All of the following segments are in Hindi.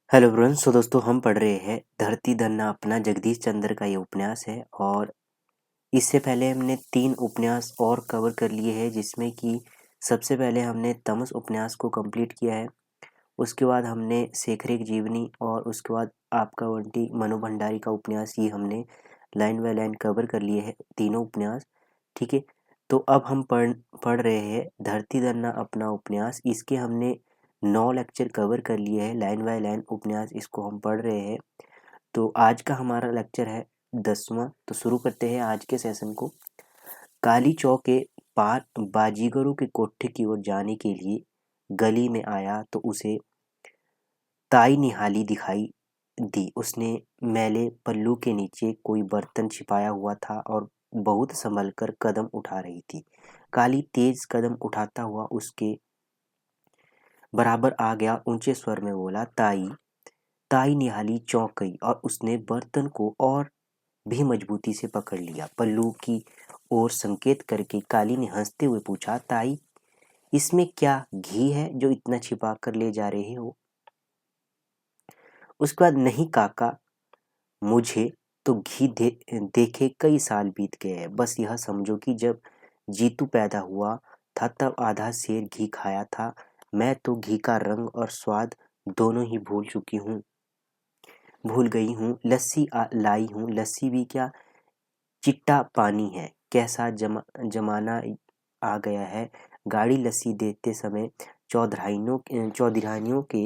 Hello everyone. दोस्तों हम पढ़ रहे हैं धरती धन्ना अपना जगदीश चंद्र का ये उपन्यास है। और इससे पहले हमने 3 उपन्यास और कवर कर लिए हैं, जिसमें कि सबसे पहले हमने तमस उपन्यास को कंप्लीट किया है। उसके बाद हमने शेखर एक जीवनी और उसके बाद आपका बंटी मनु भंडारी का उपन्यास, ये हमने लाइन बाय लाइन कवर कर लिए हैं तीनों उपन्यास। ठीक है, तो अब हम पढ़ रहे हैं धरती धन्ना अपना उपन्यास। इसके हमने 9 लेक्चर कवर कर लिए हैं, लाइन बाय लाइन उपन्यास इसको हम पढ़ रहे हैं। तो आज का हमारा लेक्चर है 10वां। तो शुरू करते हैं आज के सेशन को। काली चौक के पार बाजीगरों के कोठे की ओर जाने के लिए गली में आया तो उसे ताई निहाली दिखाई दी। उसने मैले पल्लू के नीचे कोई बर्तन छिपाया हुआ था और बहुत संभल कर कदम उठा रही थी। काली तेज कदम उठाता हुआ उसके बराबर आ गया, ऊंचे स्वर में बोला, ताई। ताई निहाली चौंक गई और उसने बर्तन को और भी मजबूती से पकड़ लिया। पल्लू की ओर संकेत करके काली ने हंसते हुए पूछा, ताई, इसमें क्या घी है जो इतना छिपा कर ले जा रहे हो? उसके बाद, नहीं काका, मुझे तो देखे कई साल बीत गए हैं। बस यह समझो कि जब जीतू पैदा हुआ था तब आधा सेर घी खाया था। मैं तो घी का रंग और स्वाद दोनों ही भूल गई हूँ। लस्सी लाई हूँ। लस्सी भी क्या, चिट्टा पानी है। कैसा जमाना आ गया है। गाढ़ी लस्सी देते समय चौधरानियों के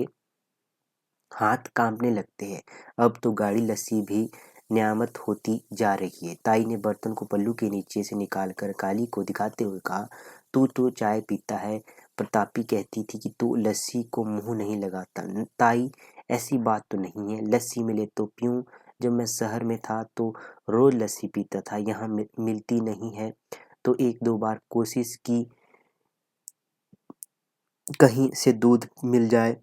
हाथ कांपने लगते हैं। अब तो गाढ़ी लस्सी भी नियामत होती जा रही है। ताई ने बर्तन को पल्लू के नीचे से निकालकर काली को दिखाते हुए कहा, तू तो चाय पीता है। प्रतापी कहती थी कि तू लस्सी को मुंह नहीं लगाता। ताई, ऐसी बात तो नहीं है। लस्सी मिले तो पीऊं। जब मैं शहर में था तो रोज लस्सी पीता था। यहाँ मिलती नहीं है तो एक दो बार कोशिश की कहीं से दूध मिल जाए,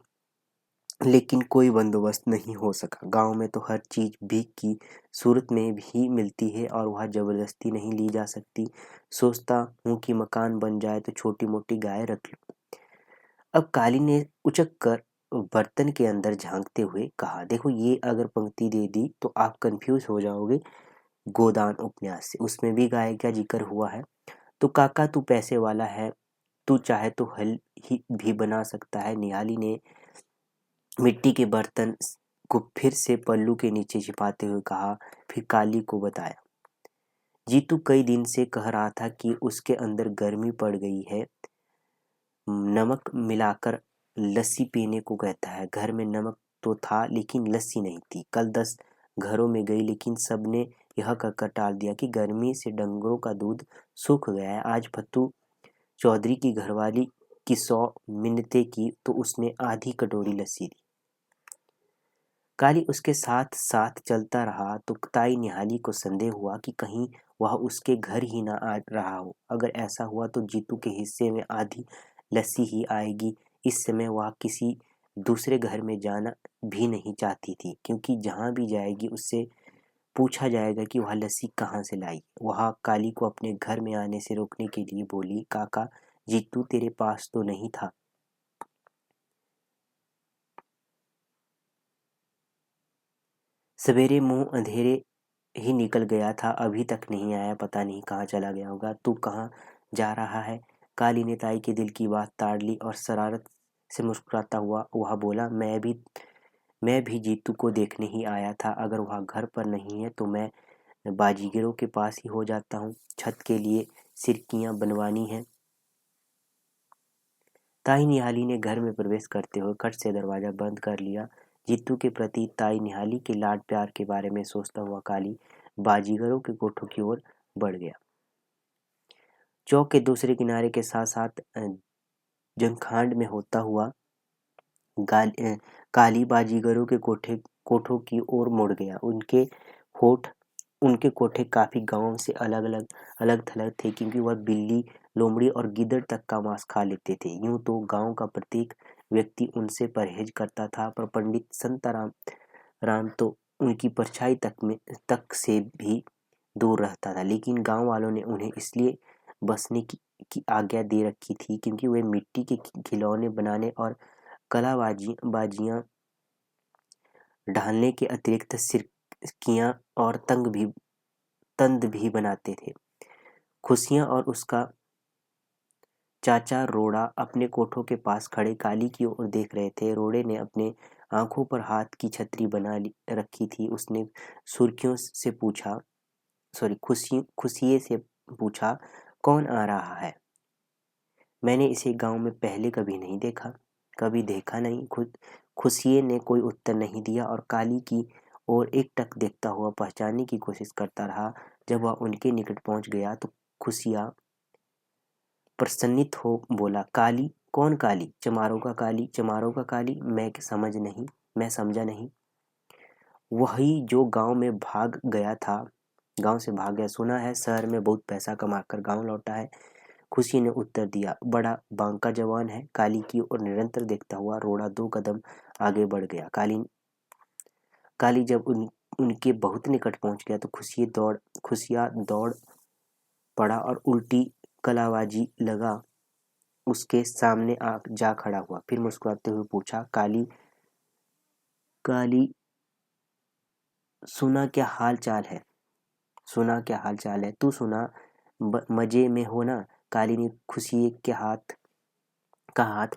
लेकिन कोई बंदोबस्त नहीं हो सका। गांव में तो हर चीज भीख की सूरत में भी मिलती है और वह जबरदस्ती नहीं ली जा सकती। सोचता हूँ कि मकान बन जाए तो छोटी मोटी गाय रख लूं। अब काली ने उचक कर बर्तन के अंदर झांकते हुए कहा, देखो, ये अगर पंक्ति दे दी तो आप कंफ्यूज हो जाओगे। गोदान उपन्यास से, उसमें भी गाय का जिक्र हुआ है। तो काका, तू पैसे वाला है, तू चाहे तो हल ही भी बना सकता है। निहाली ने मिट्टी के बर्तन को फिर से पल्लू के नीचे छिपाते हुए कहा, फिर काली को बताया, जीतू कई दिन से कह रहा था कि उसके अंदर गर्मी पड़ गई है। नमक मिलाकर लस्सी पीने को कहता है। घर में नमक तो था लेकिन लस्सी नहीं थी। कल 10 घरों में गई लेकिन सबने यह कहकर टाल दिया कि गर्मी से डंगरों का दूध सूख गया है। आज भत्तू चौधरी की घरवाली की 100 मिन्नतें की तो उसने आधी कटोरी लस्सी दी। काली उसके साथ साथ चलता रहा तो ताई निहाली को संदेह हुआ कि कहीं वह उसके घर ही ना आ रहा हो। अगर ऐसा हुआ तो जीतू के हिस्से में आधी लस्सी ही आएगी। इस समय वह किसी दूसरे घर में जाना भी नहीं चाहती थी, क्योंकि जहां भी जाएगी उससे पूछा जाएगा कि वह लस्सी कहाँ से लाई। वह काली को अपने घर में आने से रोकने के लिए बोली, काका, जीतू तेरे पास तो नहीं था? सवेरे मुंह अंधेरे ही निकल गया था, अभी तक नहीं आया। पता नहीं कहाँ चला गया होगा। तू कहाँ जा रहा है? काली ने ताई के दिल की बात ताड़ ली और शरारत से मुस्कुराता हुआ वह बोला, मैं भी जीतू को देखने ही आया था। अगर वह घर पर नहीं है तो मैं बाजीगरों के पास ही हो जाता हूँ। छत के लिए सिरकियाँ बनवानी है। ताई निहाली ने घर में प्रवेश करते हुए खट से दरवाजा बंद कर लिया। जीतू के प्रति ताई निहाली के लाड प्यार के बारे में सोचता हुआ काली बाजीगरों के कोठों की ओर बढ़ गया। चौक के दूसरे किनारे के साथ साथ जंगखांड में होता हुआ काली बाजीगरों के कोठों की ओर मुड़ गया। होठ उनके कोठे काफी गांव से अलग थलग थे, क्योंकि वह बिल्ली, लोमड़ी और गिद्दड़ तक का मांस खा लेते थे। यूं तो गांव का प्रत्येक व्यक्ति उनसे परहेज करता था, पर पंडित संताराम राम तो उनकी परछाई तक से भी दूर रहता था। लेकिन गांव वालों ने उन्हें इसलिए बसने की आज्ञा दे रखी थी क्योंकि वे मिट्टी के खिलौने बनाने और कला बाजियां ढालने के अतिरिक्त सिरकियां और तंद भी बनाते थे। खुशियां और उसका चाचा रोड़ा अपने कोठों के पास खड़े काली की ओर देख रहे थे। रोड़े ने अपने आंखों पर हाथ की छतरी बना रखी थी। उसने सुर्खियों से पूछा खुशिये से पूछा, कौन आ रहा है? मैंने इसे गांव में पहले कभी नहीं देखा। कभी देखा नहीं। खुशिये ने कोई उत्तर नहीं दिया और काली की ओर एकटक देखता हुआ पहचानने की कोशिश करता रहा। जब वह उनके निकट पहुंच गया तो खुशिया प्रसन्नित हो बोला, काली? कौन काली? चमारों का काली? चमारों का काली? मैं समझा नहीं। वही जो गांव से भाग गया। सुना है शहर में बहुत पैसा कमाकर गांव लौटा है। खुशी ने उत्तर दिया, बड़ा बांका जवान है। काली की ओर निरंतर देखता हुआ रोड़ा 2 कदम आगे बढ़ गया। काली जब उनके बहुत निकट पहुंच गया तो खुशिया दौड़ पड़ा और उल्टी कलाबाजी लगा उसके सामने जा खड़ा हुआ। फिर मुस्कुराते हुए पूछा, काली सुना क्या हाल चाल है? तू सुना, मजे में हो ना? काली ने खुशी के हाथ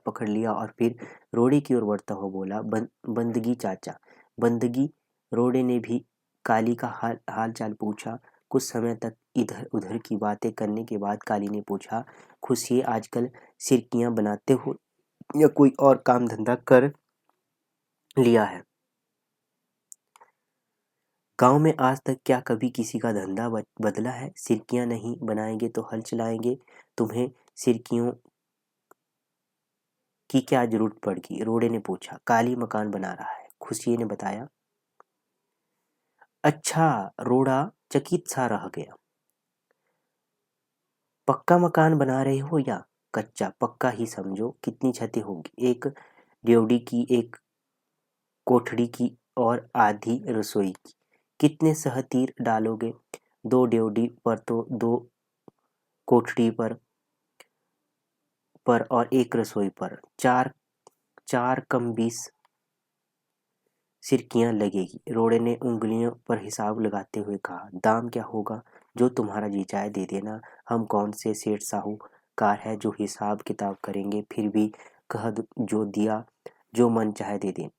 पकड़ लिया और फिर रोड़े की ओर बढ़ता हुआ बोला, बंदगी चाचा। बंदगी? रोड़े ने भी काली का हाल चाल पूछा। कुछ समय तक इधर उधर की बातें करने के बाद काली ने पूछा, खुशी आजकल सिरकियां बनाते हो या कोई और काम धंधा कर लिया है? गांव में आज तक क्या कभी किसी का धंधा बदला है? सिरकियां नहीं बनाएंगे तो हल चलाएंगे। तुम्हें सिरकियों की क्या जरूरत पड़गी? रोड़े ने पूछा। काली मकान बना रहा है, खुशी ने बताया। अच्छा, रोड़ा चकित सा रह गया। पक्का मकान बना रहे हो या कच्चा? पक्का ही समझो। कितनी छतें होगी? एक ड्योढ़ी की, एक कोठड़ी की और आधी रसोई की। कितने सहतीर डालोगे? 2 ड्योढ़ी पर तो 2 कोठड़ी पर और एक रसोई पर। चार कम 20 सिरकियां लगेगी। रोड़े ने उंगलियों पर हिसाब लगाते हुए कहा, दाम क्या होगा? जो तुम्हारा जी चाहे दे देना। हम कौन से सेठ साहूकार है जो हिसाब किताब करेंगे। फिर भी कह जो मन चाहे दे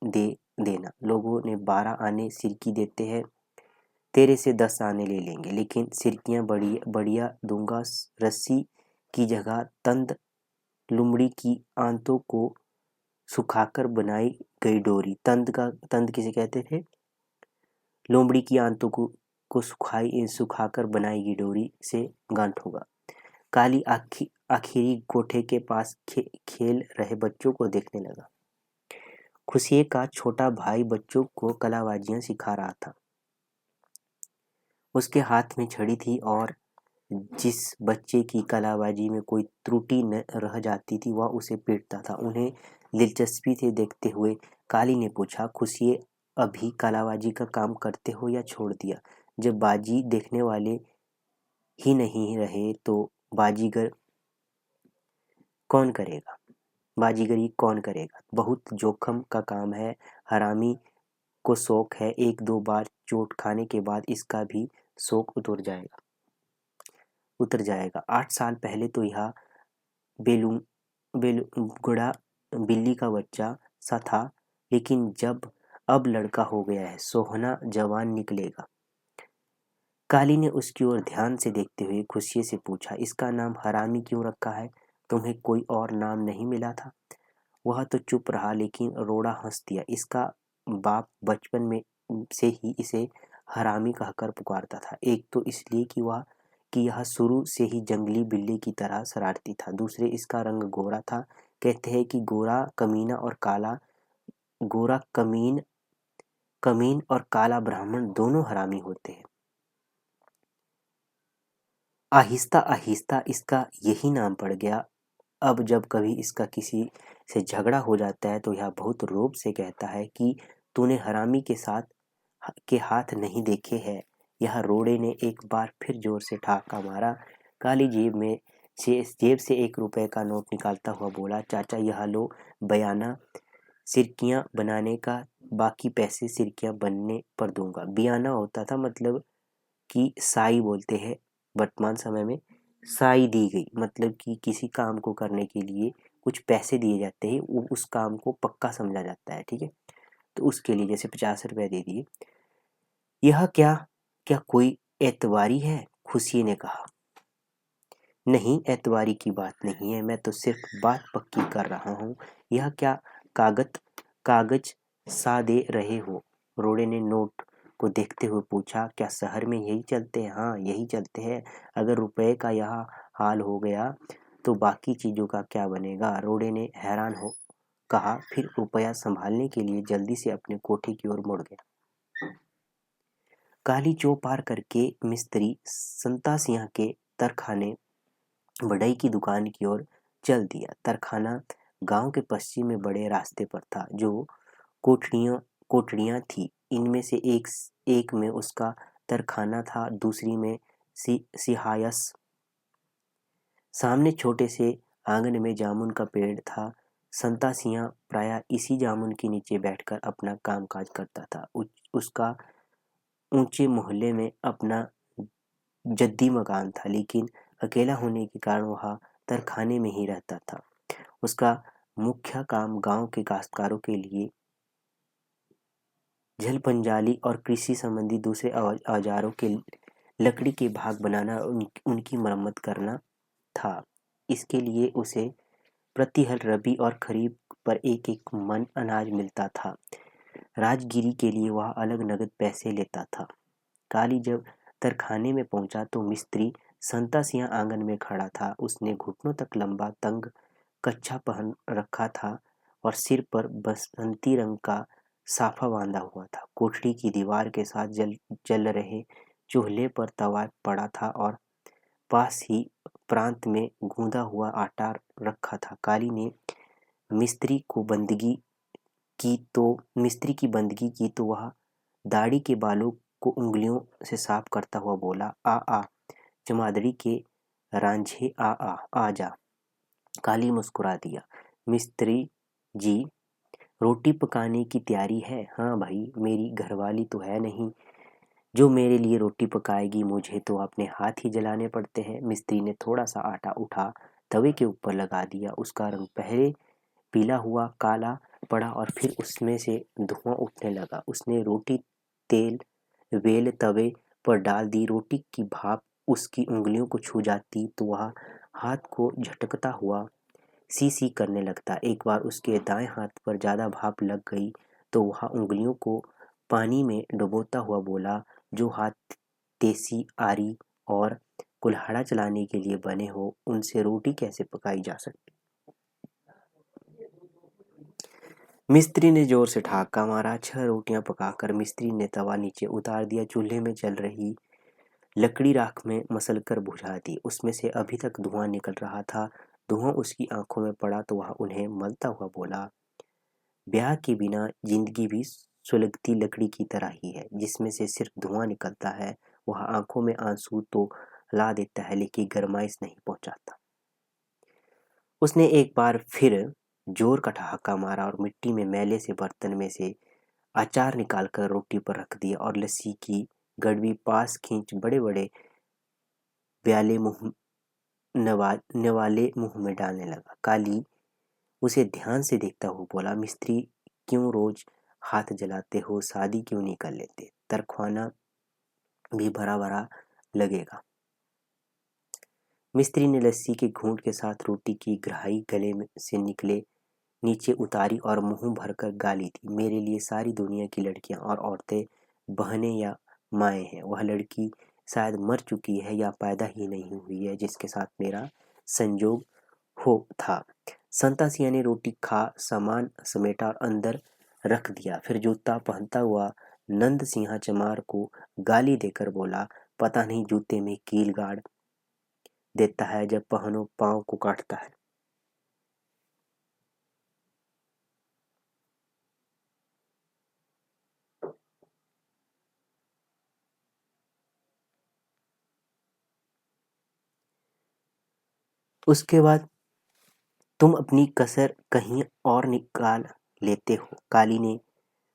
देना। लोगों ने 12 आने सिरकी देते हैं, तेरे से 10 आने ले लेंगे, लेकिन सिरकियां बढ़िया दूंगा। रस्सी की जगह तंद, लुमड़ी की आंतों को सुखाकर बनाई गई डोरी। तंद किसे कहते थे? लोमड़ी की आंतों को सुखाकर बनाई गई डोरी से गांठ होगा। काली आखिरी कोठे के पास खेल रहे बच्चों को देखने लगा। खुशिये का छोटा भाई बच्चों को कलाबाजियां सिखा रहा था। उसके हाथ में छड़ी थी और जिस बच्चे की कलाबाजी में कोई त्रुटि न रह जाती थी वह उसे पीटता था। उन्हें दिलचस्पी से देखते हुए काली ने पूछा, खुशिये अभी कलाबाजी का काम करते हो या छोड़ दिया? जब बाजी देखने वाले ही नहीं रहे तो बाजीगरी कौन करेगा? बहुत जोखम का काम है। हरामी को शौक है, 1-2 बार चोट खाने के बाद इसका भी शौक उतर जाएगा। 8 साल पहले तो यह बेलुगड़ा बिल्ली का बच्चा सा था, लेकिन अब लड़का हो गया है, सोहना जवान निकलेगा। काली ने उसकी ओर ध्यान से देखते हुए खुशी से पूछा, इसका नाम हरामी क्यों रखा है? तुम्हें कोई और नाम नहीं मिला था? वह तो चुप रहा, लेकिन रोड़ा हंस दिया। इसका बाप बचपन में से ही इसे हरामी कहकर पुकारता था। एक तो इसलिए कि यह शुरू से ही जंगली बिल्ली की तरह शरारती था। दूसरे, इसका रंग गोरा था। कहते हैं कि गोरा कमीन और काला ब्राह्मण दोनों हरामी होते हैं। आहिस्ता आहिस्ता इसका यही नाम पड़ गया। अब जब कभी इसका किसी से झगड़ा हो जाता है तो यह बहुत रौब से कहता है कि तूने हरामी के हाथ नहीं देखे हैं। यह रोड़े ने एक बार फिर जोर से ठहाका मारा। काली जेब से 1 रुपए का नोट निकालता हुआ बोला, चाचा यह लो बयाना। सिरकियां बनाने का बाकी पैसे सिरकियां बनने पर दूंगा। बियाना होता था मतलब कि साई बोलते हैं वर्तमान समय में। साई दी गई मतलब कि किसी काम को करने के लिए कुछ पैसे दिए जाते हैं, उस काम को पक्का समझा जाता है, ठीक है। तो उसके लिए जैसे 50 रुपए दे दिए। यह क्या क्या कोई एतवारी है? खुशी ने कहा। नहीं, एतवारी की बात नहीं है, मैं तो सिर्फ बात पक्की कर रहा हूँ। यह क्या कागज कागज सा दे रहे हो? रोड़े ने नोट को देखते हुए पूछा। क्या शहर में यही चलते हैं? हाँ, यही चलते हैं। अगर रुपए का यह हाल हो गया तो बाकी चीजों का क्या बनेगा? रोड़े ने हैरान हो कहा, फिर रुपया संभालने के लिए जल्दी से अपने कोठे की ओर मुड़ गया। काली चौक पार करके मिस्त्री संता सिंह के तरखाने बढ़ई की दुकान की ओर चल दिया। तरखाना गांव के पश्चिम में बड़े रास्ते पर था। जो कोठरियां थी, इनमें से एक में उसका तरखाना था, दूसरी में सिहायस। सामने छोटे से आंगन में जामुन का पेड़ था। संता सिंह प्रायः इसी जामुन के नीचे बैठकर अपना कामकाज करता था। उसका ऊंचे मोहल्ले में अपना जद्दी मकान था, लेकिन अकेला होने के कारण वह तरखाने में ही रहता था। उसका मुख्य काम गांव के काश्तकारों के लिए झलपंजाली और कृषि संबंधी दूसरे औजारों के लकड़ी के भाग बनाना और उनकी मरम्मत करना था। इसके लिए उसे प्रति हल रबी और खरीफ पर एक एक मन अनाज मिलता था। राजगिरी के लिए वह अलग नगद पैसे लेता था। काली जब तरखाने में पहुंचा तो मिस्त्री संता सिंह आंगन में खड़ा था। उसने घुटनों तक लंबा तंग कच्छा पहन रखा था और सिर पर बसंती रंग का साफा बांधा हुआ था। कोठरी की दीवार के साथ जल रहे चूल्हे पर तवा पड़ा था और पास ही प्रांत में गूंदा हुआ आटा रखा था। काली ने मिस्त्री को बंदगी मिस्त्री की बंदगी की तो वह दाढ़ी के बालों को उंगलियों से साफ करता हुआ बोला, आ आ चमादड़ी के रांझे, आ जा। काली मुस्कुरा दिया। मिस्त्री जी, रोटी पकाने की तैयारी है? हाँ भाई, मेरी घरवाली तो है नहीं जो मेरे लिए रोटी पकाएगी। मुझे तो अपने हाथ ही जलाने पड़ते हैं। मिस्त्री ने थोड़ा सा आटा उठा तवे के ऊपर लगा दिया। उसका रंग पहले पीला हुआ काला पड़ा और फिर उसमें से धुआं उठने लगा। उसने रोटी तेल वेल तवे पर डाल दी। रोटी की भाप उसकी उंगलियों को छू जाती तो वह हाथ को झटकता हुआ सी सी करने लगता। एक बार उसके दाएं हाथ पर ज्यादा भाप लग गई तो वह उंगलियों को पानी में डुबोता हुआ बोला, जो हाथ तेसी आरी और कुल्हाड़ा चलाने के लिए बने हो, उनसे रोटी कैसे पकाई जा सकती? मिस्त्री ने जोर से ठहाका मारा। 6 रोटियां पकाकर मिस्त्री ने तवा नीचे उतार दिया। चूल्हे में जल रही लकड़ी राख में मसलकर बुझा दी। उसमें से अभी तक धुआं निकल रहा था। धुआं उसकी आंखों में पड़ा तो वह उन्हें मलता हुआ बोला, ब्याह के बिना जिंदगी भी सुलगती लकड़ी की तरह ही है, जिसमें से सिर्फ धुआं निकलता है। वह आंखों में आंसू तो ला देता है, लेकिन गरमाइश नहीं पहुंचाता। उसने एक बार फिर जोर का ठहाका मारा और मिट्टी में मैले से बर्तन में से अचार निकालकर रोटी पर रख दिया और लस्सी की गड़वी पास खींच बड़े बड़े प्याले नवाले मुंह में डालने लगा। काली उसे ध्यान से देखता हुआ बोला, मिस्त्री, क्यों रोज हाथ जलाते हो? शादी क्यों नहीं कर लेते? तरख्वाना भी भरा भरा लगेगा। मिस्त्री ने लस्सी के घूंट के साथ रोटी की ग्राही गले से निकले नीचे उतारी और मुंह भरकर गाली दी, मेरे लिए सारी दुनिया की लड़कियां और औरतें बहनें या माएँ हैं। वह लड़की शायद मर चुकी है या पैदा ही नहीं हुई है जिसके साथ मेरा संयोग हो था। संता सिंह ने रोटी खा सामान समेटा और अंदर रख दिया। फिर जूता पहनता हुआ नंद सिंह चमार को गाली देकर बोला, पता नहीं जूते में कील गाड़ देता है, जब पहनो पाँव को काटता है। उसके बाद तुम अपनी कसर कहीं और निकाल लेते हो। काली ने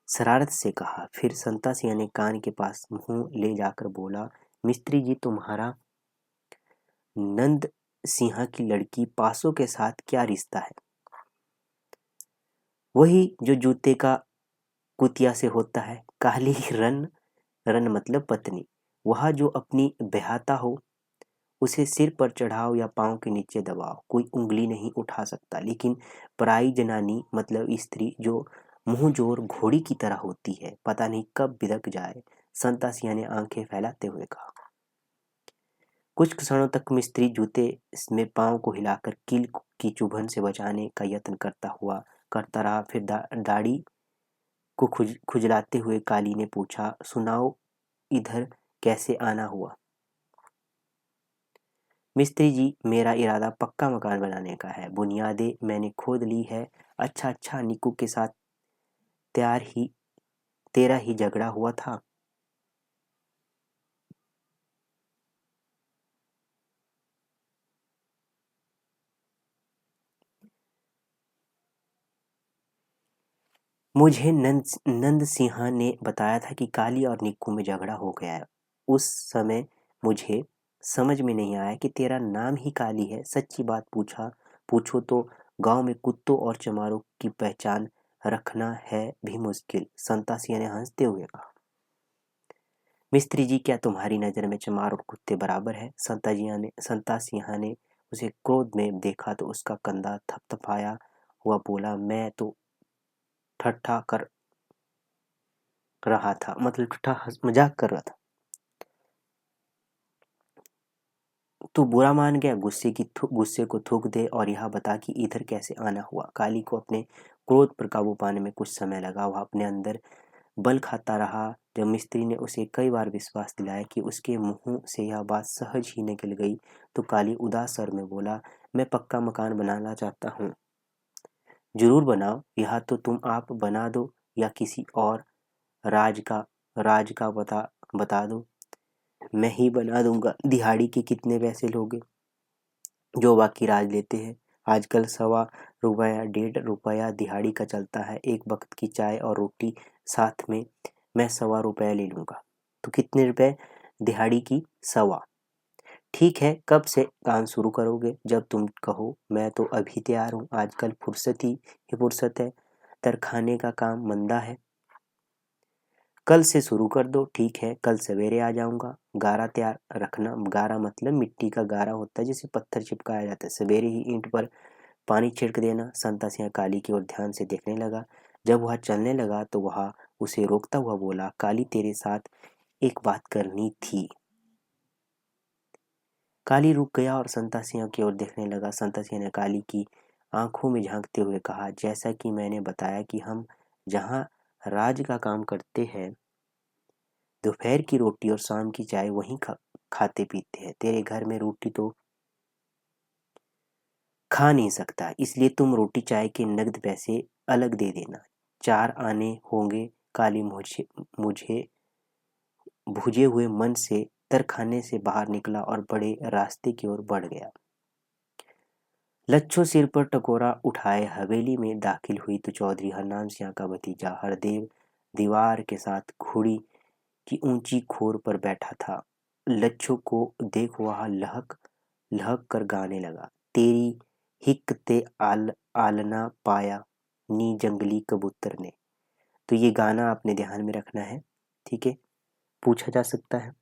शरारत से कहा। फिर संता सिंह ने कान के पास मुंह ले जाकर बोला, मिस्त्री जी, तुम्हारा नंद सिंह की लड़की पासो के साथ क्या रिश्ता है? वही जो जूते का कुतिया से होता है, काली रन, रन मतलब पत्नी। वह जो अपनी ब्याहता हो, उसे सिर पर चढ़ाओ या पांव के नीचे दबाओ, कोई उंगली नहीं उठा सकता। लेकिन पराई जनानी मतलब स्त्री जो मुंह जोर घोड़ी की तरह होती है, पता नहीं कब बिदक जाए। संता सिंह ने आंखें फैलाते हुए कहा। कुछ क्षणों तक मिस्त्री जूते में पांव को हिलाकर कील की चुभन से बचाने का यत्न करता रहा। फिर दाढ़ी को खुजलाते हुए काली ने पूछा, सुनाओ, इधर कैसे आना हुआ? मिस्त्री जी, मेरा इरादा पक्का मकान बनाने का है। बुनियादें मैंने खोद ली है। अच्छा अच्छा, निक्कू के साथ तेरा ही झगड़ा हुआ था। मुझे नंद सिंह ने बताया था कि काली और निक्कू में झगड़ा हो गया है। उस समय मुझे समझ में नहीं आया कि तेरा नाम ही काली है। सच्ची बात पूछो तो गांव में कुत्तों और चमारों की पहचान रखना है भी मुश्किल। संता सिंह ने हंसते हुए कहा। मिस्त्री जी, क्या तुम्हारी नजर में चमार और कुत्ते बराबर है? संता सिंह ने उसे क्रोध में देखा तो उसका कंधा थपथपाया हुआ बोला, मैं तो ठट्ठा कर रहा था, मतलब मजाक कर रहा था। तू बुरा मान गया? गुस्से को थूक दे और यह बता कि इधर कैसे आना हुआ। काली को अपने क्रोध पर काबू पाने में कुछ समय लगा। वह अपने अंदर बल खाता रहा। जब मिस्त्री ने उसे कई बार विश्वास दिलाया कि उसके मुंह से यह बात सहज ही निकल गई, तो काली उदास स्वर में बोला, मैं पक्का मकान बनाना चाहता हूँ। जरूर बनाओ। यह तो तुम आप बना दो या किसी और राज का बता दो। मैं ही बना दूंगा। दिहाड़ी के कितने पैसे लोगे? जो बाकी राज लेते हैं। आजकल ₹1.25 ₹1.5 दिहाड़ी का चलता है। एक वक्त की चाय और रोटी साथ में मैं ₹1.25 ले लूंगा। तो कितने रुपए दिहाड़ी की? 1.25। ठीक है, कब से काम शुरू करोगे? जब तुम कहो। मैं तो अभी तैयार हूँ। आजकल फुर्सत है। तरखाने का काम मंदा है। कल से शुरू कर दो। ठीक है, कल सवेरे आ जाऊंगा। गारा तैयार रखना। गारा मतलब मिट्टी का गारा होता है जिसे पत्थर चिपकाया जाता है। सवेरे ही ईंट पर पानी छिड़क देना। संता सिंह काली की ओर ध्यान से देखने लगा। जब वह चलने लगा तो वह उसे रोकता हुआ बोला, काली, तेरे साथ एक बात करनी थी। काली रुक गया और संता सिंह की ओर देखने लगा। संता सिंह ने काली की आंखों में झांकते हुए कहा, जैसा कि मैंने बताया कि हम जहाँ राज का काम करते हैं, दोपहर की रोटी और शाम की चाय वहीं खाते पीते हैं। तेरे घर में रोटी तो खा नहीं सकता, इसलिए तुम रोटी चाय के नगद पैसे अलग दे देना। 4 आने होंगे। काली मुझे भुजे हुए मन से तरखाने से बाहर निकला और बड़े रास्ते की ओर बढ़ गया। लच्छो सिर पर टकोरा उठाए हवेली में दाखिल हुई तो चौधरी हरनाम सिंह का भतीजा हरदेव दीवार के साथ घोड़ी की ऊंची खोर पर बैठा था। लच्छो को देख वह लहक लहक कर गाने लगा, तेरी हिक ते आलना पाया नी जंगली कबूतर ने। तो ये गाना आपने ध्यान में रखना है, ठीक है? पूछा जा सकता है।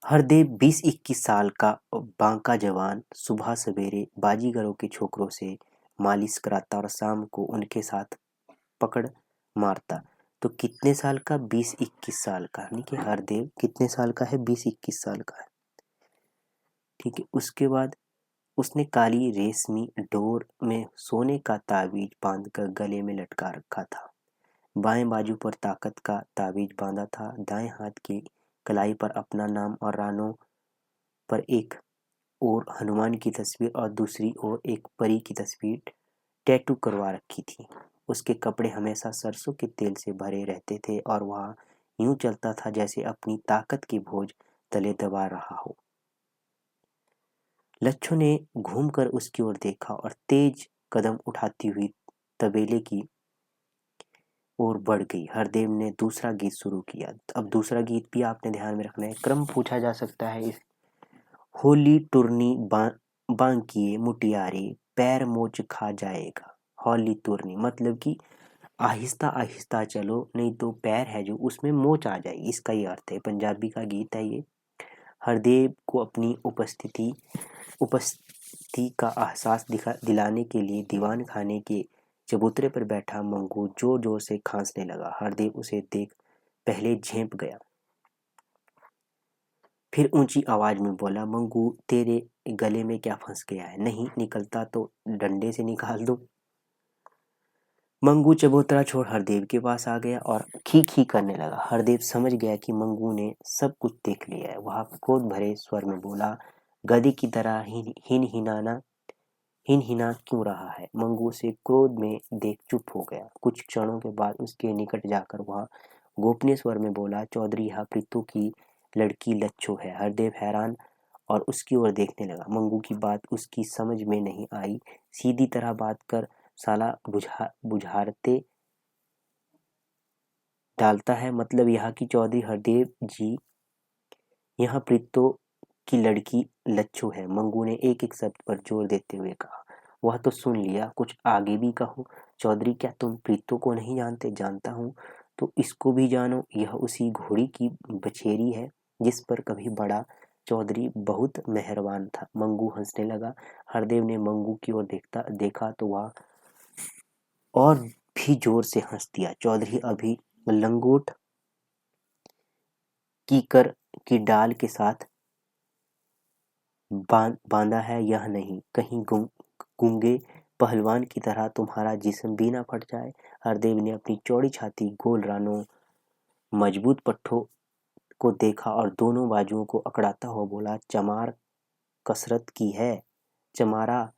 हरदेव 20-21 साल का बांका जवान सुबह सवेरे बाजीगरों के छोकरों से मालिश कराता और शाम को उनके साथ पकड़ मारता। तो कितने साल का? 20-21 साल का, यानी कि हरदेव कितने साल का है? 20-21 साल का है, ठीक है। उसके बाद उसने काली रेशमी डोर में सोने का ताबीज बांधकर गले में लटका रखा था। बाएं बाजू पर ताकत का ताबीज बांधा था। दाएं हाथ की कलाई पर अपना नाम और रानों पर एक ओर हनुमान की तस्वीर और दूसरी ओर एक परी की तस्वीर टैटू करवा रखी थी। उसके कपड़े हमेशा सरसों के तेल से भरे रहते थे और वह यूं चलता था जैसे अपनी ताकत की भोज तले दबा रहा हो। लच्छू ने घूमकर उसकी ओर देखा और तेज कदम उठाती हुई तबेले की ओर बढ़ गई। हरदेव ने दूसरा गीत शुरू किया। अब दूसरा गीत भी आपने ध्यान में रखना है, क्रम पूछा जा सकता है इस। होली टुरनी बांकिए मुटियारे, पैर मोच खा जाएगा। होली टुरनी मतलब कि आहिस्ता आहिस्ता चलो, नहीं तो पैर है जो उसमें मोच आ जाएगी, इसका ये अर्थ है। पंजाबी का गीत है ये। हरदेव को अपनी उपस्थिति का एहसास दिलाने के लिए दीवान खाने के चबूतरे पर बैठा मंगू जोर जोर से खांसने लगा। हरदेव उसे देख पहले झेंप गया, फिर ऊंची आवाज में बोला, मंगू तेरे गले में क्या फंस गया है? नहीं निकलता तो डंडे से निकाल दो। मंगू चबूतरा छोड़ हरदेव के पास आ गया और खी खी करने लगा। हरदेव समझ गया कि मंगू ने सब कुछ देख लिया है। वह क्रोध भरे स्वर में बोला, गधे की तरह हिन हिना क्यों रहा है? मंगू उसे क्रोध में देख चुप हो गया। कुछ क्षणों के बाद उसके निकट जाकर वह गोपनीय स्वर में बोला, चौधरी यह प्रीतू की लड़की लच्छू है। हरदेव हैरान और उसकी ओर देखने लगा। मंगू की बात उसकी समझ में नहीं आई। सीधी तरह बात कर साला बुझारते डालता है। मतलब यह कि चौधरी हरदेव जी, यह प्रीतो की लड़की लच्छू है। मंगू ने एक एक शब्द पर जोर देते हुए कहा। वह तो सुन लिया, कुछ आगे भी कहो। चौधरी क्या तुम प्रीतो को नहीं जानते? जानता हूँ तो इसको भी जानो। यह उसी घोड़ी की बछेरी है जिस पर कभी बड़ा चौधरी बहुत मेहरबान था। मंगू हंसने लगा। हरदेव ने मंगू की ओर देखा तो वह और भी जोर से हंस दिया। चौधरी अभी लंगोट की डाल के साथ बांधा है, यह नहीं कहीं गूंगे पहलवान की तरह तुम्हारा जिस्म भी न फट जाए। हरदेव ने अपनी चौड़ी छाती, गोल रानों, मजबूत पट्टों को देखा और दोनों बाजुओं को अकड़ाता हुआ बोला, चमार कसरत की है। चमारा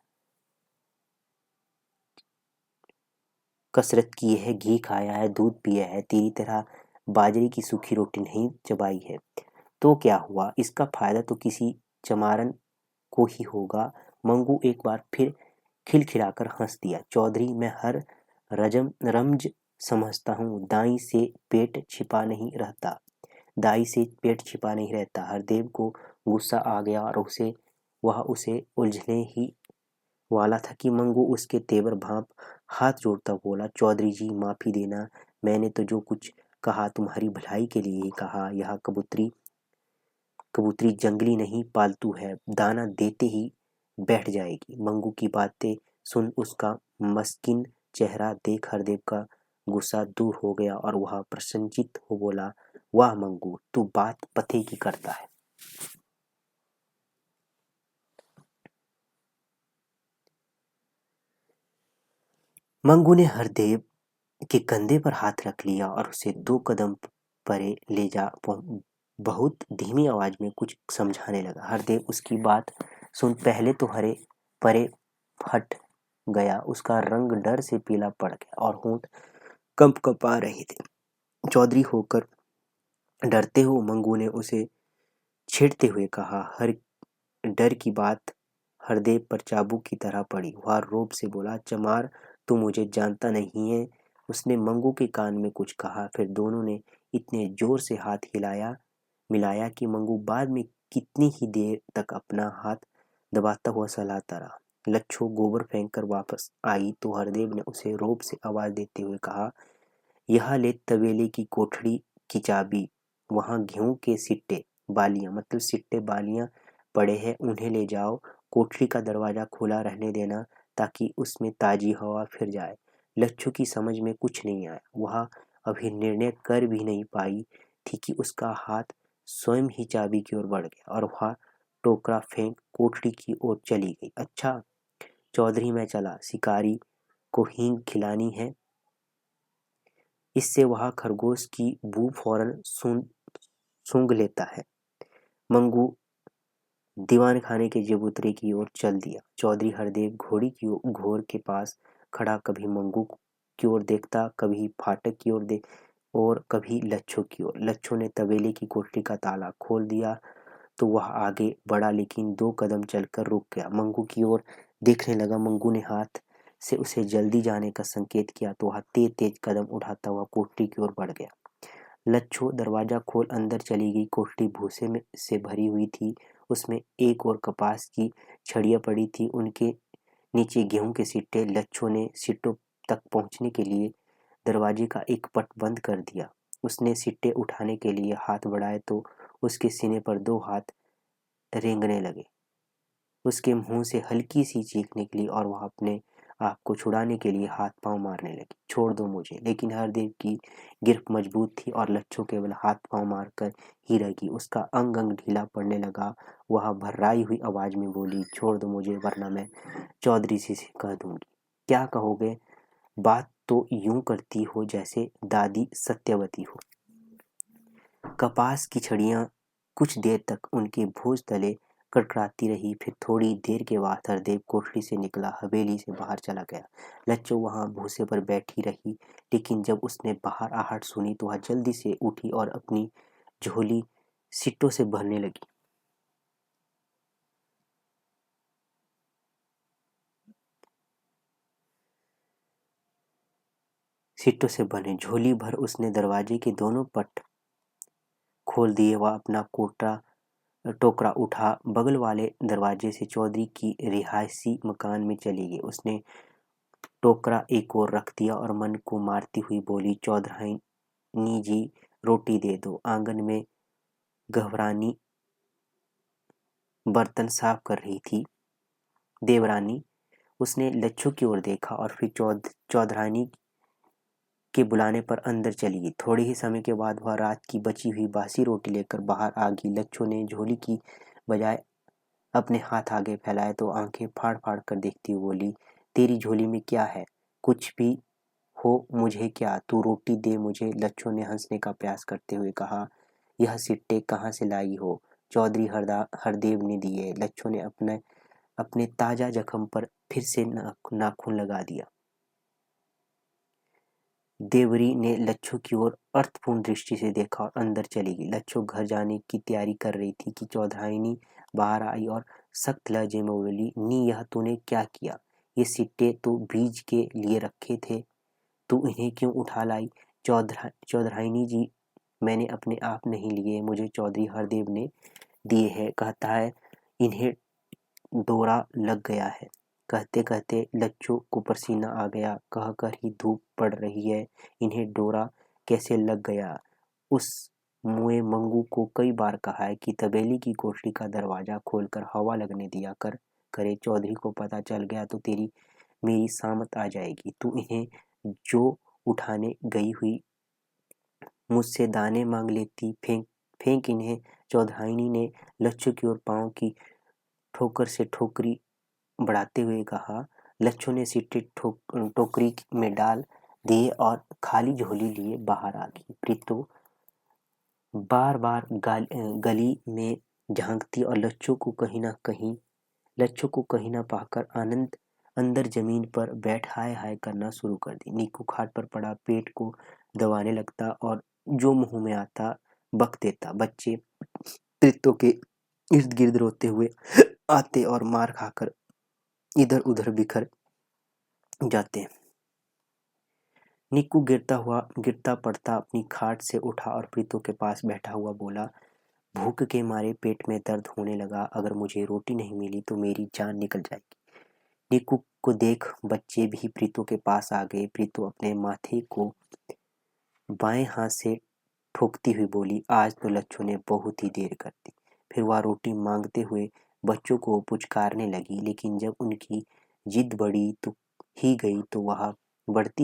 कसरत की है, घी खाया है, दूध पिया है, तेरी तरह बाजरे की सूखी रोटी नहीं चबाई है। तो क्या हुआ? इसका फायदा तो किसी चमारन को ही होगा। मंगू एक बार फिर खिलखिलाकर हंस दिया। चौधरी मैं हर रमज समझता हूँ, दाई से पेट छिपा नहीं रहता। दाई से पेट छिपा नहीं रहता। हरदेव को गुस्सा आ गया और वह उसे उलझने ही वाला था कि मंगू उसके तेवर भांप हाथ जोड़ता बोला, चौधरी जी माफी देना, मैंने तो जो कुछ कहा तुम्हारी भलाई के लिए ही कहा। यह कबूतरी जंगली नहीं पालतू है, दाना देते ही बैठ जाएगी। मंगू की बातें सुन उसका मस्किन चेहरा देख हरदेव का गुस्सा दूर हो गया और वह प्रसन्नचित्त हो बोला, वाह मंगू तू बात पते की करता है। मंगू ने हरदेव के कंधे पर हाथ रख लिया और उसे 2 कदम परे ले जा बहुत धीमी आवाज में कुछ समझाने लगा। हरदेव उसकी बात सुन पहले तो परे हट गया। उसका रंग डर से पीला पड़ गया और होंठ कंपा रहे थे। चौधरी होकर डरते हो? मंगू ने उसे छेड़ते हुए कहा। हर डर की बात हरदेव पर चाबुक की तरह पड़ी। वह रोब से बोला, चमार तू मुझे जानता नहीं है। उसने मंगू के कान में कुछ कहा, फिर दोनों ने इतने जोर से हाथ मिलाया कि मंगू बाद में कितनी ही देर तक अपना हाथ दबाता हुआ सहलाता रहा। लच्छू गोबर फेंक कर वापस आई तो हरदेव ने उसे रोब से आवाज देते हुए कहा, यह ले तबेले की कोठड़ी की चाबी। वहां गेहूं के सिट्टे बालियां मतलब सिट्टे बालियां पड़े हैं, उन्हें ले जाओ। कोठड़ी का दरवाजा खुला रहने देना ताकि उसमें ताजी हवा फिर जाए। लच्छू की समझ में कुछ नहीं आया। वह अभी निर्णय कर भी नहीं पाई थी कि उसका हाथ स्वयं ही चाबी की ओर बढ़ गया और वह टोकरा फेंक कोठड़ी की ओर चली गई। अच्छा चौधरी मैं चला, शिकारी को हींग खिलानी है, इससे वह खरगोश की बू फौरन सूंघ लेता है। मंगू दीवान खाने के चबूतरे की ओर चल दिया। चौधरी हरदेव घोड़ी की घोर के पास खड़ा कभी मंगू की ओर देखता, कभी फाटक की और कभी लच्छू की ओर। लच्छू ने तबेले की कोठरी का ताला खोल दिया तो वह आगे बढ़ा, लेकिन 2 कदम चलकर रुक गया। मंगू की ओर देखने लगा। मंगू ने हाथ से उसे जल्दी जाने का संकेत किया तो वह तेज-तेज कदम उठाता हुआ कोठरी की ओर बढ़ गया। लच्छो दरवाजा खोल अंदर चली गई। कोठरी भूसे में से भरी हुई थी। उसमें एक और कपास की छड़ियाँ पड़ी थी, उनके नीचे गेहूं के सिट्टे। लच्छो ने सिट्टों तक पहुंचने के लिए दरवाजे का एक पट बंद कर दिया। उसने सिट्टे उठाने के लिए हाथ बढ़ाए तो उसके सीने पर 2 हाथ रेंगने लगे। उसके मुंह से हल्की सी चीख निकली और वह अपने आप को छुड़ाने के लिए हाथ पांव मारने लगी। छोड़ दो मुझे। लेकिन हरदेव की गिरफ्त मजबूत थी और लच्छो केवल हाथ पांव मारकर ही रह गई। उसका अंग अंग ढीला पड़ने लगा। वह भर्राई हुई आवाज में बोली, छोड़ दो मुझे वरना मैं चौधरी से कह दूंगी। क्या कहोगे? बात तो यूं करती हो जैसे दादी सत्यवती हो। कपास की छड़ियां कुछ देर तक उनके भुज तले कड़कड़ाती रही। फिर थोड़ी देर के बाद हरदेव कोठरी से निकला, हवेली से बाहर चला गया। लच्छो वहां भूसे पर बैठी रही, लेकिन जब उसने बाहर आहट सुनी तो वह जल्दी से उठी और अपनी झोली सिट्टों से भरने लगी। सिट्टों से भरने झोली भर उसने दरवाजे के दोनों पट खोल दिए। वह अपना टोकरा उठा बगल वाले दरवाजे से चौधरी की रिहायशी मकान में चली गई। उसने टोकरा एक ओर रख दिया और मन को मारती हुई बोली, चौधरानी जी रोटी दे दो। आंगन में गहरानी बर्तन साफ कर रही थी देवरानी। उसने लच्छो की ओर देखा और फिर चौधरानी के बुलाने पर अंदर चली गई। थोड़े ही समय के बाद वह रात की बची हुई बासी रोटी लेकर बाहर आ गई। लच्छो ने झोली की बजाय अपने हाथ आगे फैलाए तो आंखें फाड़ फाड़ कर देखती हुई बोली, तेरी झोली में क्या है? कुछ भी हो मुझे क्या, तू रोटी दे मुझे। लच्छो ने हंसने का प्रयास करते हुए कहा, यह सिट्टे कहाँ से लाई हो? चौधरी हरदेव ने दिए। लच्छो ने अपने अपने ताजा जख्म पर फिर से नाखून लगा दिया। देवरी ने लच्छो की ओर अर्थपूर्ण दृष्टि से देखा और अंदर चली गई। लच्छो घर जाने की तैयारी कर रही थी कि चौधरानी बाहर आई और सख्त लहजे में बोली, नी यह तूने क्या किया? ये सिट्टे तो बीज के लिए रखे थे, तू इन्हें क्यों उठा लाई? चौधरानी जी, मैंने अपने आप नहीं लिए, मुझे चौधरी हरदेव ने दिए हैं। कहता है इन्हें डोरा लग गया है। कहते कहते लच्छो को पसीना आ गया। कह कर ही धूप पड़ रही है, इन्हें डोरा कैसे लग गया? उस मुए मंगू को कई बार कहा है कि तबेली की कोठरी का दरवाजा खोलकर हवा लगने दिया करे। चौधरी को पता चल गया तो तेरी मेरी सामत आ जाएगी। तू इन्हें जो उठाने गई हुई मुझसे दाने मांग लेती। फेंक फेंक इन्हें। चौधरानी ने लच्छो की ओर पांव की ठोकर से ठोकरी बढ़ाते हुए कहा। लच्छो ने सिट्टे टोकरी में डाल दिए और खाली झोली लिए बाहर आ गई। प्रीतो बार बार गली में झांकती और लच्छो को कहीं न पाकर आनंद अंदर जमीन पर बैठ हाय हाय करना शुरू कर दी। नीकू खाट पर पड़ा पेट को दबाने लगता और जो मुंह में आता बक देता। बच्चे प्रीतो के इर्द गिर्द रोते हुए आते और मार खाकर इधर उधर बिखर जाते। निक्कू गिरता पड़ता अपनी खाट से उठा और प्रीतो के पास बैठा हुआ बोला, भूख के मारे पेट में दर्द होने लगा, अगर मुझे रोटी नहीं मिली तो मेरी जान निकल जाएगी। निक्कू को देख बच्चे भी प्रीतो के पास आ गए। प्रीतो अपने माथे को बाएं हाथ से ठोकती हुई बोली, आज तो लच्छो ने बहुत ही देर कर दी। फिर वह रोटी मांगते हुए बच्चों को पुचकारने लगी, लेकिन जब उनकी जिद बढ़ती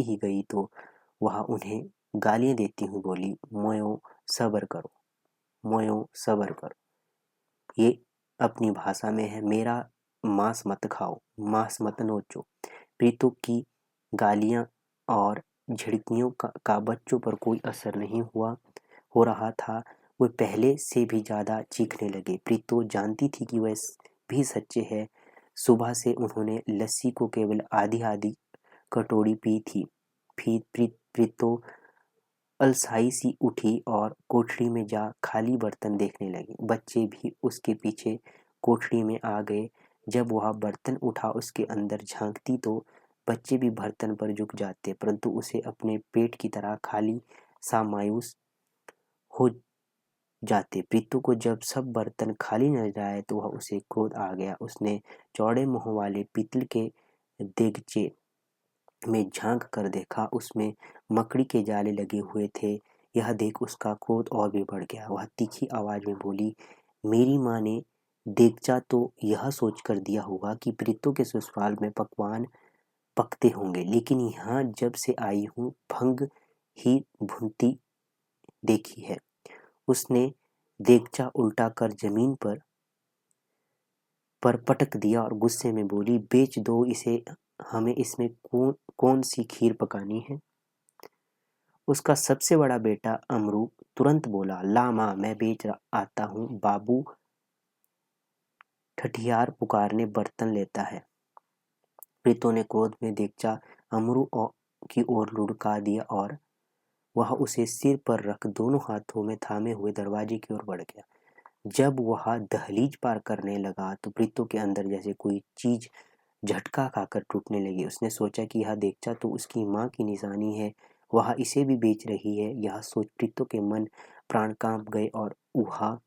ही गई तो वह उन्हें गालियां देती हुई बोली, मोयो सब्र करो, मोयो सब्र करो। ये अपनी भाषा में है, मेरा मांस मत खाओ, मांस मत नोचो। प्रीतो की गालियां और झिड़कियों का बच्चों पर कोई असर नहीं हो रहा था। वे पहले से भी ज्यादा चीखने लगे। प्रीतो जानती थी कि वह भी सच्चे है। सुबह से उन्होंने लस्सी को केवल आधी आधी कटोरी पी थी। प्रीतो अलसाई सी उठी और कोठरी में जा खाली बर्तन देखने लगी। बच्चे भी उसके पीछे कोठरी में आ गए। जब वह बर्तन उठा उसके अंदर झांकती तो बच्चे भी बर्तन पर झुक जाते, परंतु उसे अपने पेट की तरह खाली सा मायूस हो जाते। प्रीतु को जब सब बर्तन खाली नजर आए तो वह उसे क्रोध आ गया। उसने चौड़े मुंह वाले पीतल के देगचे में झांक कर देखा, उसमें मकड़ी के जाले लगे हुए थे। यह देख उसका क्रोध और भी बढ़ गया। वह तीखी आवाज में बोली, मेरी माँ ने देगचा तो यह सोचकर दिया होगा कि प्रीतु के ससुराल में पकवान पकते होंगे, लेकिन यहाँ जब से आई हूँ भंग ही भुनती देखी है। उसने देगचा उल्टा कर जमीन पर पटक दिया और गुस्से में बोली, बेच दो इसे, हमें इसमें कौन सी खीर पकानी है। उसका सबसे बड़ा बेटा अमरू तुरंत बोला, ला माँ, मैं बेच आता हूँ, बाबू ठठियार पुकारने बर्तन लेता है। प्रीतो ने क्रोध में देगचा अमरू की ओर लुढ़का दिया और वह उसे सिर पर रख दोनों हाथों में थामे हुए दरवाजे की ओर बढ़ गया। जब वह दहलीज पार करने लगा तो प्रीतो के अंदर जैसे कोई चीज झटका खाकर टूटने लगी। उसने सोचा कि यह देगचा तो उसकी माँ की निशानी है, वह इसे भी बेच रही है। यह सोच प्रीतो के मन प्राण कांप गए और वह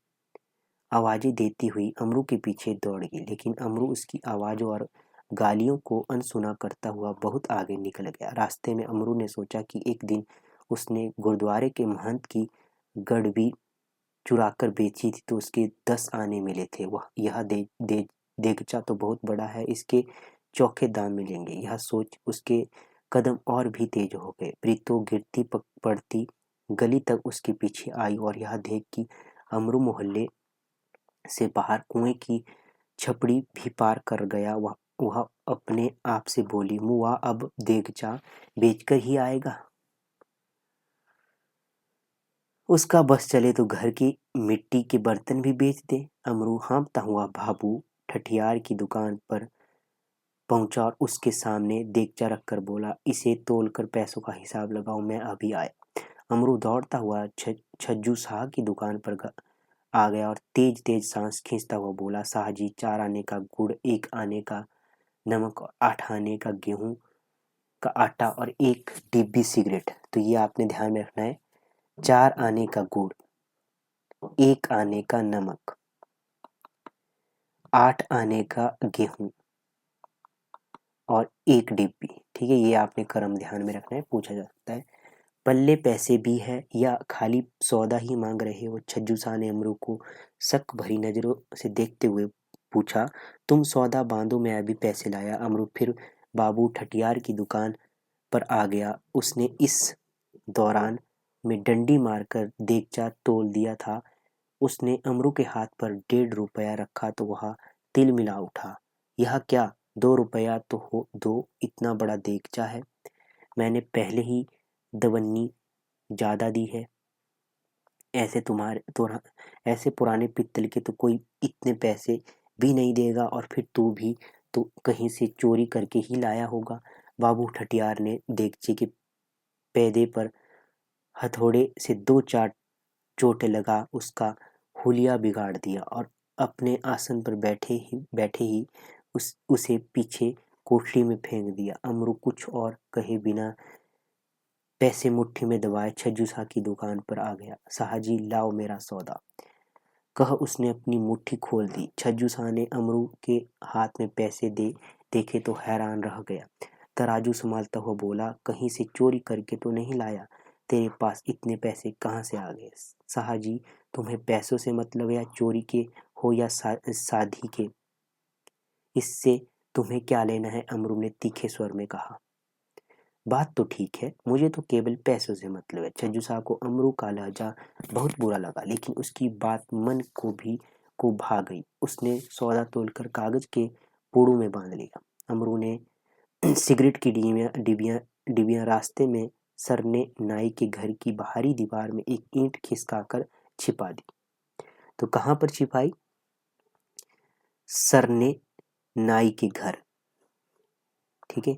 आवाजें देती हुई अमरू के पीछे दौड़ गई, लेकिन अमरू उसकी आवाज़ों और गालियों को अनसुना करता हुआ बहुत आगे निकल गया। रास्ते में अमरू ने सोचा कि एक दिन उसने गुरुद्वारे के महंत की गड़बी चुराकर बेची थी तो उसके 10 आने मिले थे। वह यह देगचा तो बहुत बड़ा है, इसके चौखे दाम मिलेंगे। यह सोच उसके कदम और भी तेज हो गए। प्रीतो गिरती पड़ती गली तक उसके पीछे आई और यह देख कि अमरू मोहल्ले से बाहर कुएं की छपड़ी भी पार कर गया। वह अपने आप से बोली, मुआ अब देगचा बेचकर ही आएगा। उसका बस चले तो घर की मिट्टी के बर्तन भी बेच दे। अमरू हाँफता हुआ बाबू ठठियार की दुकान पर पहुंचा और उसके सामने देगचा रखकर बोला, इसे तोलकर पैसों का हिसाब लगाओ, मैं अभी आया। अमरू दौड़ता हुआ छज्जू शाह की दुकान पर आ गया और तेज तेज सांस खींचता हुआ बोला, शाह जी, 4 आने का गुड़, 1 आने का नमक और 8 आने का गेहूं का आटा और 1 डिब्बी सिगरेट। तो ये आपने ध्यान में रखना है, 4 आने का गुड़, 1 आने का नमक, 8 आने का गेहूं और 1 डिब्बी। ठीक है, ये आपने क्रम ध्यान में रखना है, पूछा जा सकता है। पल्ले पैसे भी है या खाली सौदा ही मांग रहे हो? छज्जू शाह ने अमरू को शक भरी नजरों से देखते हुए पूछा। तुम सौदा बांधो, मैं अभी पैसे लाया। अमरू फिर बाबू ठठियार की दुकान पर आ गया। उसने इस दौरान में डंडी मारकर देगचा तोल दिया था। उसने अमरू के हाथ पर 1.5 रुपया रखा तो वह तिलमिला उठा। यह क्या, 2 रुपया तो हो दो, इतना बड़ा देगचा है, मैंने पहले ही दवन्नी ज्यादा दी है। ऐसे पुराने पित्तल के तो कोई इतने पैसे भी नहीं देगा, और फिर तू भी तो कहीं से चोरी करके ही लाया होगा। बाबू ठठियार ने देगचे के पैदे पर हथौड़े से 2-4 चोटें लगा उसका हुलिया बिगाड़ दिया और अपने आसन पर बैठे ही उसे पीछे कोठरी में फेंक दिया। अमरू कुछ और कहे बिना पैसे मुट्ठी में दबाए छज्जू शाह की दुकान पर आ गया। शाहजी, लाओ मेरा सौदा, कह उसने अपनी मुट्ठी खोल दी। छज्जू शाह ने अमरू के हाथ में पैसे देखे तो हैरान रह गया। तराजू संभालता हुआ बोला, कहीं से चोरी करके तो नहीं लाया? तेरे पास इतने पैसे कहाँ से आ गए? शाहजी, तुम्हें पैसों से मतलब या चोरी के हो या साधी के, इससे तुम्हें क्या लेना है? अमरू ने तीखे स्वर में कहा। बात तो ठीक है, मुझे तो केवल पैसों से मतलब है। छज्जू शाह को अमरू का लहजा बहुत बुरा लगा, लेकिन उसकी बात मन को भा गई। उसने सौदा तोलकर कागज के पूड़ों में बांध लिया। अमरू ने सिगरेट की डिबियां रास्ते में सरने नाई के घर की बाहरी दीवार में एक ईंट खिसकाकर छिपा दी। तो कहाँ पर छिपाई? सरने नाई के घर। ठीक है।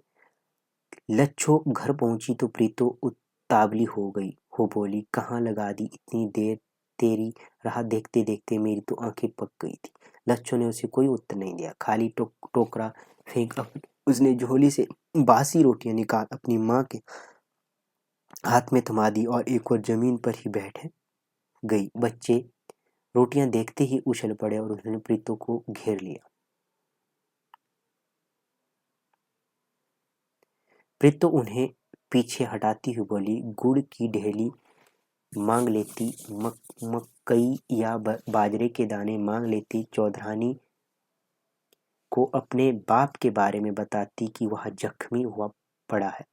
लच्छो घर पहुंची तो प्रीतो उतावली हो बोली, कहाँ लगा दी इतनी देर, तेरी राह देखते देखते मेरी तो आंखें पक गई थी। लच्छो ने उसे कोई उत्तर नहीं दिया, खाली टोकरा फेंक उसने झोली से बासी रोटियां निकाल अपनी माँ के हाथ में थमा दी और एक और जमीन पर ही बैठ गई। बच्चे रोटियां देखते ही उछल पड़े और उन्होंने प्रीतो को घेर लिया। प्रीतो उन्हें पीछे हटाती हुई बोली, गुड़ की ढेली मांग लेती, मकई या बाजरे के दाने मांग लेती, चौधरानी को अपने बाप के बारे में बताती कि वह जख्मी हुआ पड़ा है।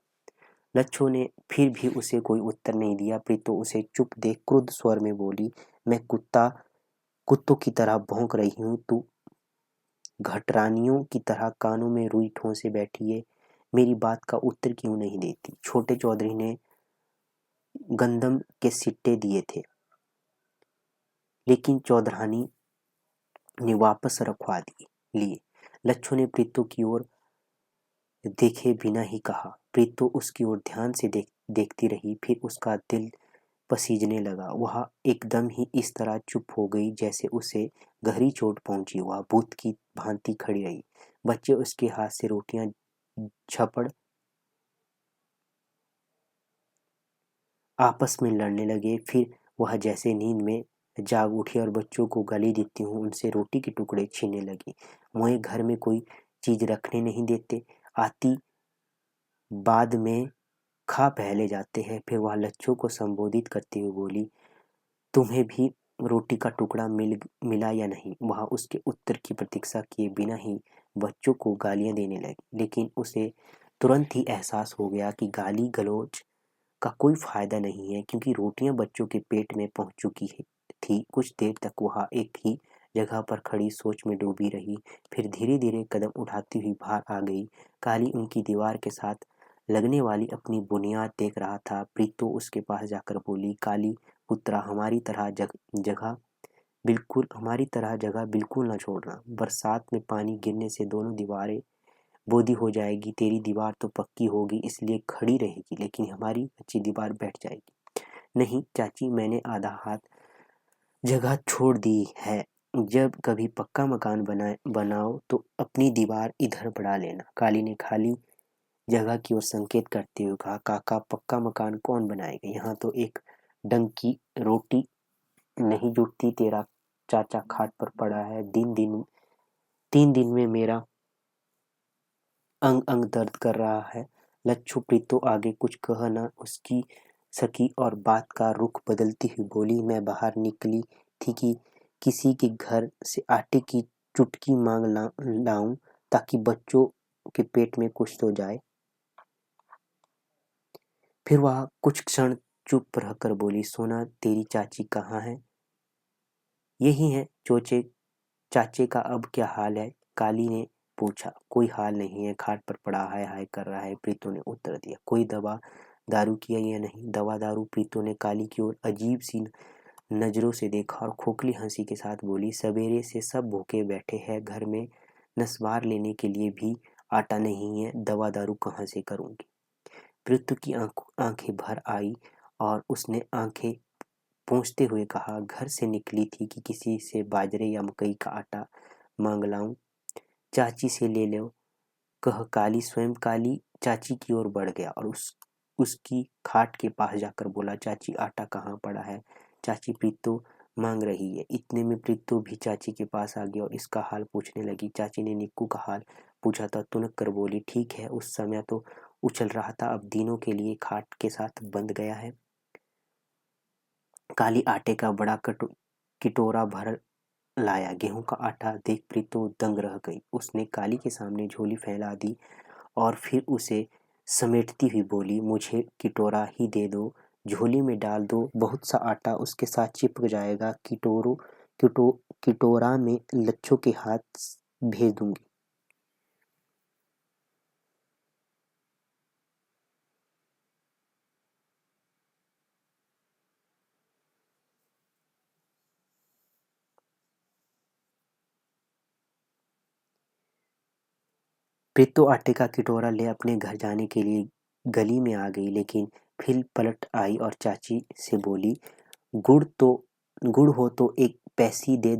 लच्छो ने फिर भी उसे कोई उत्तर नहीं दिया। प्रीतो उसे चुप देख क्रुद्ध स्वर में बोली, मैं कुत्तों की तरह भौंक रही हूँ, तू घटरानियों की तरह कानों में रुई ठोंसे बैठी है, मेरी बात का उत्तर क्यों नहीं देती। छोटे चौधरी ने गंदम के सिट्टे दिए थे, लेकिन चौधरानी ने वापस रखवा लिए। लच्छो ने प्रीतो की ओर देखे बिना ही कहा। प्रीतो उसकी ओर ध्यान से देखती रही, फिर उसका दिल पसीजने लगा। वह एकदम ही इस तरह चुप हो गई जैसे उसे गहरी चोट पहुंची। वह भूत की भांति खड़ी रही। बच्चे उसके हाथ से रोटियां झपड़ आपस में लड़ने लगे। फिर वह जैसे नींद में जाग उठी और बच्चों को गाली देती हूँ उनसे रोटी के टुकड़े छीनने लगी। मोए घर में कोई चीज रखने नहीं देते, आती बाद में खा पहले जाते हैं। फिर वह लच्छो को संबोधित करते हुए बोली, तुम्हें भी रोटी का टुकड़ा मिला या नहीं। वह उसके उत्तर की प्रतीक्षा किए बिना ही बच्चों को गालियां देने लगी, लेकिन उसे तुरंत ही एहसास हो गया कि गाली गलौज का कोई फायदा नहीं है, क्योंकि रोटियां बच्चों के पेट में पहुंच चुकी थी। कुछ देर तक वह एक ही जगह पर खड़ी सोच में डूबी रही, फिर धीरे धीरे कदम उठाती हुई बाहर आ गई। काली उनकी दीवार के साथ लगने वाली अपनी बुनियाद देख रहा था। प्रीतो उसके पास जाकर बोली, काली पुत्रा, हमारी तरह जगह बिल्कुल न छोड़ना। बरसात में पानी गिरने से दोनों दीवारें बौदी हो जाएगी। तेरी दीवार तो पक्की होगी इसलिए खड़ी रहेगी, लेकिन हमारी कच्ची दीवार बैठ जाएगी। नहीं चाची, मैंने आधा हाथ जगह छोड़ दी है। जब कभी पक्का मकान बनाओ तो अपनी दीवार इधर बढ़ा लेना। काली ने खाली जगह की ओर संकेत करते हुए कहा, काका, पक्का मकान कौन बनाएगा? यहाँ तो एक डंक की रोटी नहीं जुटती। तेरा चाचा खाट पर पड़ा है, 3 दिन में मेरा अंग अंग दर्द कर रहा है। लच्छू प्रीतो आगे कुछ कह न उसकी सकी और बात का रुख बदलती हुई बोली, मैं बाहर निकली थी कि किसी के घर से आटे की चुटकी मांग लाऊं ताकि बच्चों के पेट में कुछ तो जाए। फिर वह कुछ क्षण चुप रहकर बोली, सोना, तेरी चाची कहाँ है? यही है चाचे का अब क्या हाल है? काली ने पूछा। कोई हाल नहीं है, खाट पर पड़ा है, हाय कर रहा है, प्रीतो ने उत्तर दिया। कोई दवा दारू किया या नहीं? दवा दारू? प्रीतो ने काली की ओर अजीब सी नजरों से देखा और खोखली हंसी के साथ बोली, सवेरे से सब भूखे बैठे हैं, घर में नस्वार लेने के लिए भी आटा नहीं है, दवा दारू कहाँ से करूंगी? प्रीतो की आंखें भर आई और उसने आंखें पूछते हुए कहा, घर से निकली थी कि किसी से बाजरे या मकई का आटा मांग लाऊं? चाची से ले लो, कह काली स्वयं काली चाची की ओर बढ़ गया और उसकी खाट के पास जाकर बोला, चाची, आटा कहाँ पड़ा है? चाची प्रीतो मांग रही है। इतने में प्रीतो भी चाची के पास आ गई और इसका हाल पूछने लगी। चाची ने निक्कू का हाल पूछा तो तुनक कर बोली, ठीक है, उस समय तो उछल रहा था, अब दिनों के लिए खाट के साथ बंध गया है। काली आटे का बड़ा किटोरा भर लाया। गेहूं का आटा देख प्रीतो दंग रह गई। उसने काली के सामने झोली फैला दी और फिर उसे समेटती हुई बोली, मुझे किटोरा ही दे दो, झोली में डाल दो, बहुत सा आटा उसके साथ चिपक जाएगा। किटोरा में लच्छो के हाथ भेज दूंगी। प्रीतो आटे का किटोरा ले अपने घर जाने के लिए गली में आ गई, लेकिन फिर पलट आई और चाची से बोली, गुड़ हो तो एक पैसी दे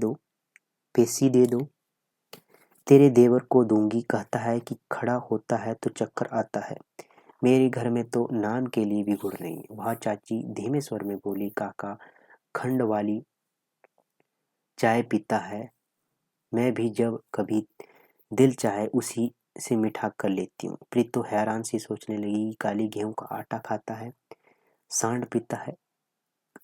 दो। तेरे देवर को दूंगी, कहता है कि खड़ा होता है तो चक्कर आता है। मेरे घर में तो नाम के लिए भी गुड़ नहीं है। वह चाची धीमे स्वर में बोली, काका खंड वाली चाय पीता है, मैं भी जब कभी दिल चाहे उसी से मीठा कर लेती हूँ। प्रीतो हैरान सी सोचने लगी कि काली गेहूं का आटा खाता है, सांड पीता है,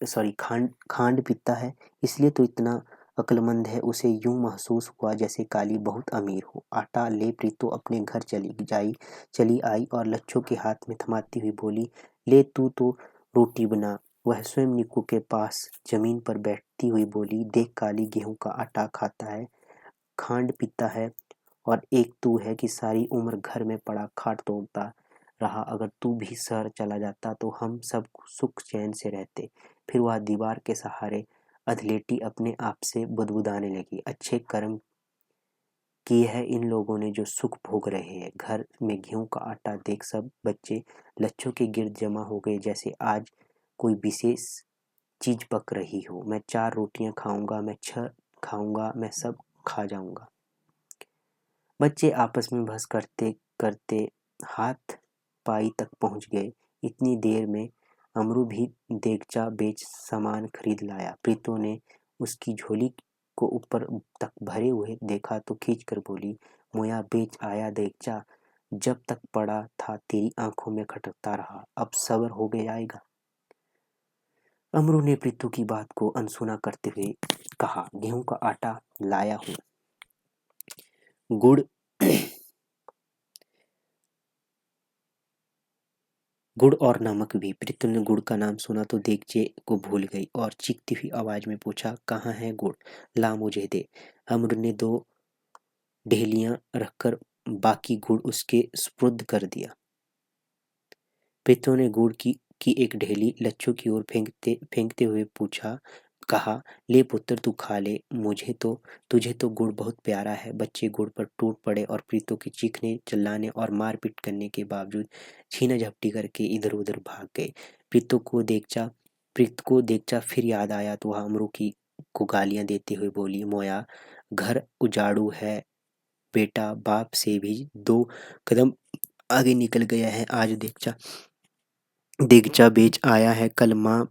सॉरी खांड पीता है, इसलिए तो इतना अक्लमंद है। उसे यूं महसूस हुआ जैसे काली बहुत अमीर हो। आटा ले प्रीतो अपने घर चली आई और लच्छो के हाथ में थमाती हुई बोली, ले तू तो रोटी बना। वह स्वयं निक्कू के पास जमीन पर बैठती हुई बोली, देख काली गेहूं का आटा खाता है, खांड पीता है, और एक तू है कि सारी उम्र घर में पड़ा खाट तोड़ता रहा। अगर तू भी शहर चला जाता तो हम सब सुख चैन से रहते। फिर वह दीवार के सहारे अधलेटी अपने आप से बुदबुदाने लगी, अच्छे कर्म किए हैं इन लोगों ने जो सुख भोग रहे हैं। घर में गेहूं का आटा देख सब बच्चे लच्छों के गिर्द जमा हो गए, जैसे आज कोई विशेष चीज पक रही हो। मैं 4 रोटियां खाऊंगा, मैं 6 खाऊंगा, मैं सब खा जाऊंगा। बच्चे आपस में बहस करते करते हाथ पाई तक पहुंच गए। इतनी देर में अमरू भी देगचा बेच सामान खरीद लाया। प्रीतो ने उसकी झोली को ऊपर तक भरे हुए देखा तो खींच कर बोली, मोया बेच आया देगचा, जब तक पड़ा था तेरी आंखों में खटकता रहा, अब सब्र हो जाएगा। अमरू ने प्रीतो की बात को अनसुना करते हुए कहा, गेहूं का आटा लाया हूं, गुड़ गुड़ और नमक भी। प्रीतम ने गुड़ का नाम सुना तो देगचे को भूल गई और चीखती हुई आवाज में पूछा, कहाँ है गुड़, ला मुझे दे। अमर ने 2 ढेलियां रखकर बाकी गुड़ उसके सुपुर्द कर दिया। प्रीतम ने गुड़ की एक ढेली लच्छू की ओर फेंकते हुए कहा, ले पुत्र तू खा ले, तुझे तो गुड़ बहुत प्यारा है। बच्चे गुड़ पर टूट पड़े और प्रीतो की चीखने चिल्लाने और मारपीट करने के बावजूद छीना झपटी करके इधर उधर भाग गए। प्रीत को देगचा फिर याद आया तो वह अमरू को गालियां देते हुए बोली, मोया घर उजाड़ू है बेटा, बाप से भी 2 कदम आगे निकल गया है। आज देगचा बेच आया है, कल माँ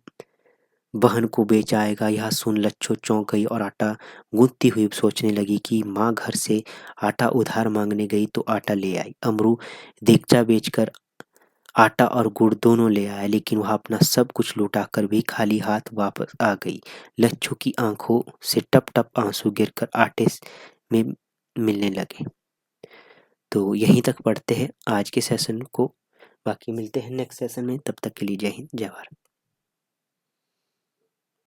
बहन को बेच आएगा। यह सुन लच्छो चौंक गई और आटा गूंथती हुई सोचने लगी कि माँ घर से आटा उधार मांगने गई तो आटा ले आई। अमरू देगचा बेचकर आटा और गुड़ दोनों ले आया, लेकिन वह अपना सब कुछ लुटाकर भी खाली हाथ वापस आ गई। लच्छो की आंखों से टप टप आंसू गिरकर आटे में मिलने लगे। तो यहीं तक पढ़ते हैं आज के सेशन को, बाकी मिलते हैं नेक्स्ट सेशन में। तब तक के लिए जय हिंद, जय भारत।